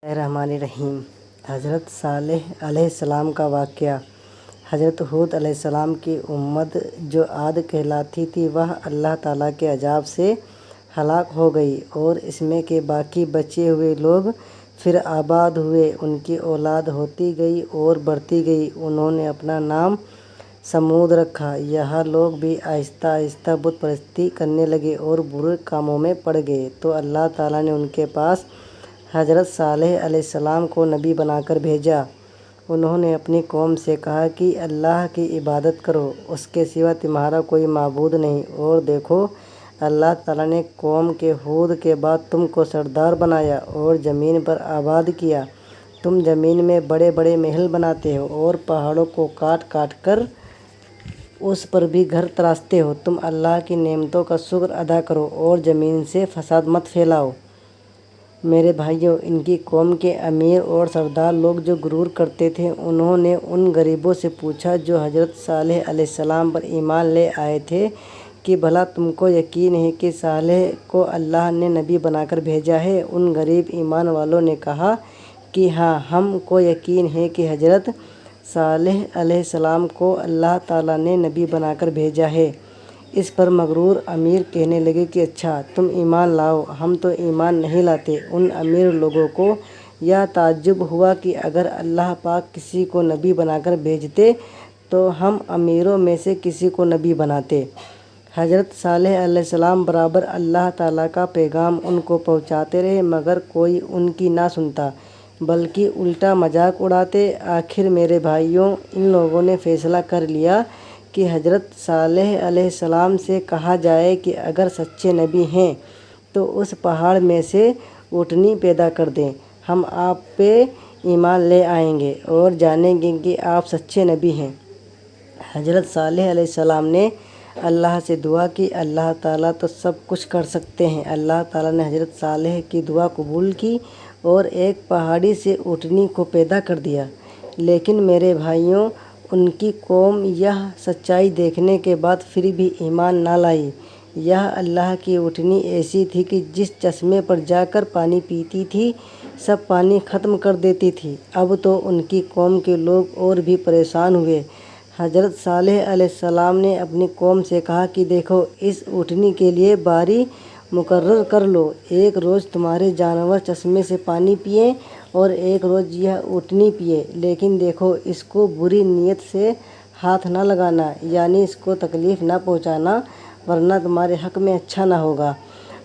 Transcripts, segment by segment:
الرحمن الرحیم۔ حضرت صالح علیہ السلام کا واقعہ۔ حضرت ہود علیہ السلام کی امت جو عاد کہلاتی تھی وہ اللہ تعالیٰ کے عذاب سے ہلاک ہو گئی اور اس میں کے باقی بچے ہوئے لوگ پھر آباد ہوئے۔ ان کی اولاد ہوتی گئی اور بڑھتی گئی۔ انہوں نے اپنا نام سمود رکھا۔ یہ لوگ بھی آہستہ آہستہ بت پرستی کرنے لگے اور برے کاموں میں پڑ گئے تو اللہ تعالیٰ نے ان کے پاس حضرت صالح علیہ السلام کو نبی بنا کر بھیجا۔ انہوں نے اپنی قوم سے کہا کہ اللہ کی عبادت کرو، اس کے سوا تمہارا کوئی معبود نہیں، اور دیکھو اللہ تعالیٰ نے قوم کے ہود کے بعد تم کو سردار بنایا اور زمین پر آباد کیا۔ تم زمین میں بڑے بڑے محل بناتے ہو اور پہاڑوں کو کاٹ کاٹ کر اس پر بھی گھر تراشتے ہو۔ تم اللہ کی نعمتوں کا شکر ادا کرو اور زمین سے فساد مت پھیلاؤ۔ میرے بھائیوں، ان کی قوم کے امیر اور سردار لوگ جو غرور کرتے تھے، انہوں نے ان غریبوں سے پوچھا جو حضرت صالح علیہ السلام پر ایمان لے آئے تھے کہ بھلا تم کو یقین ہے کہ صالح کو اللہ نے نبی بنا کر بھیجا ہے؟ ان غریب ایمان والوں نے کہا کہ ہاں، ہم کو یقین ہے کہ حضرت صالح علیہ السلام کو اللہ تعالیٰ نے نبی بنا کر بھیجا ہے۔ اس پر مغرور امیر کہنے لگے کہ اچھا، تم ایمان لاؤ، ہم تو ایمان نہیں لاتے۔ ان امیر لوگوں کو یہ تعجب ہوا کہ اگر اللہ پاک کسی کو نبی بنا کر بھیجتے تو ہم امیروں میں سے کسی کو نبی بناتے۔ حضرت صالح علیہ السلام برابر اللہ تعالیٰ کا پیغام ان کو پہنچاتے رہے مگر کوئی ان کی نہ سنتا بلکہ الٹا مذاق اڑاتے۔ آخر میرے بھائیوں، ان لوگوں نے فیصلہ کر لیا کہ حضرت صالح علیہ السلام سے کہا جائے کہ اگر سچے نبی ہیں تو اس پہاڑ میں سے اونٹنی پیدا کر دیں، ہم آپ پہ ایمان لے آئیں گے اور جانیں گے کہ آپ سچے نبی ہیں۔ حضرت صالح علیہ السلام نے اللہ سے دعا کی۔ اللہ تعالیٰ تو سب کچھ کر سکتے ہیں۔ اللہ تعالیٰ نے حضرت صالح کی دعا قبول کی اور ایک پہاڑی سے اونٹنی کو پیدا کر دیا۔ لیکن میرے بھائیوں، ان کی قوم یہ سچائی دیکھنے کے بعد پھر بھی ایمان نہ لائی۔ یہ اللہ کی اونٹنی ایسی تھی کہ جس چشمے پر جا کر پانی پیتی تھی، سب پانی ختم کر دیتی تھی۔ اب تو ان کی قوم کے لوگ اور بھی پریشان ہوئے۔ حضرت صالح علیہ السلام نے اپنی قوم سے کہا کہ دیکھو، اس اونٹنی کے لیے باری مقرر کر لو۔ ایک روز تمہارے جانور چشمے سے پانی پئیں اور ایک روز یہ اونٹنی پیے، لیکن دیکھو اس کو بری نیت سے ہاتھ نہ لگانا، یعنی اس کو تکلیف نہ پہنچانا، ورنہ تمہارے حق میں اچھا نہ ہوگا۔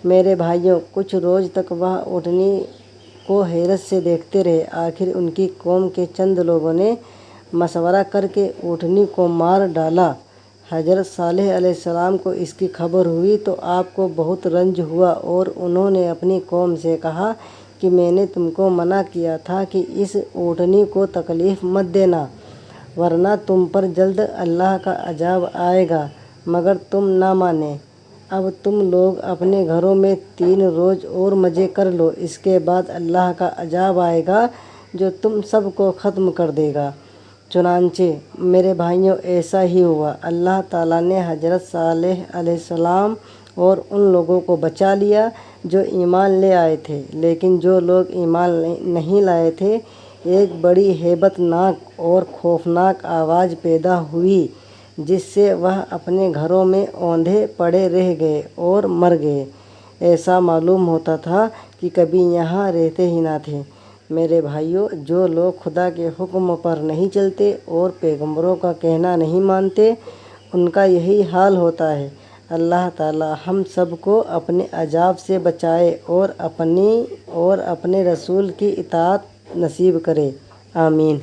میرے بھائیوں، کچھ روز تک وہ اونٹنی کو حیرت سے دیکھتے رہے۔ آخر ان کی قوم کے چند لوگوں نے مشورہ کر کے اونٹنی کو مار ڈالا۔ حضرت صالح علیہ السلام کو اس کی خبر ہوئی تو آپ کو بہت رنج ہوا اور انہوں نے اپنی قوم سے کہا کہ میں نے تم کو منع کیا تھا کہ اس اونٹنی کو تکلیف مت دینا، ورنہ تم پر جلد اللہ کا عذاب آئے گا، مگر تم نہ مانے۔ اب تم لوگ اپنے گھروں میں 3 روز اور مزے کر لو، اس کے بعد اللہ کا عذاب آئے گا جو تم سب کو ختم کر دے گا۔ چنانچہ میرے بھائیوں، ایسا ہی ہوا۔ اللہ تعالیٰ نے حضرت صالح علیہ السلام اور ان لوگوں کو بچا لیا جو ایمان لے آئے تھے، لیکن جو لوگ ایمان نہیں لائے تھے، ایک بڑی ہیبت ناک اور خوفناک آواز پیدا ہوئی جس سے وہ اپنے گھروں میں اوندھے پڑے رہ گئے اور مر گئے۔ ایسا معلوم ہوتا تھا کہ کبھی یہاں رہتے ہی نہ تھے۔ میرے بھائیوں، جو لوگ خدا کے حکم پر نہیں چلتے اور پیغمبروں کا کہنا نہیں مانتے، ان کا یہی حال ہوتا ہے۔ اللہ تعالیٰ ہم سب کو اپنے عذاب سے بچائے اور اپنے رسول کی اطاعت نصیب کرے۔ آمین۔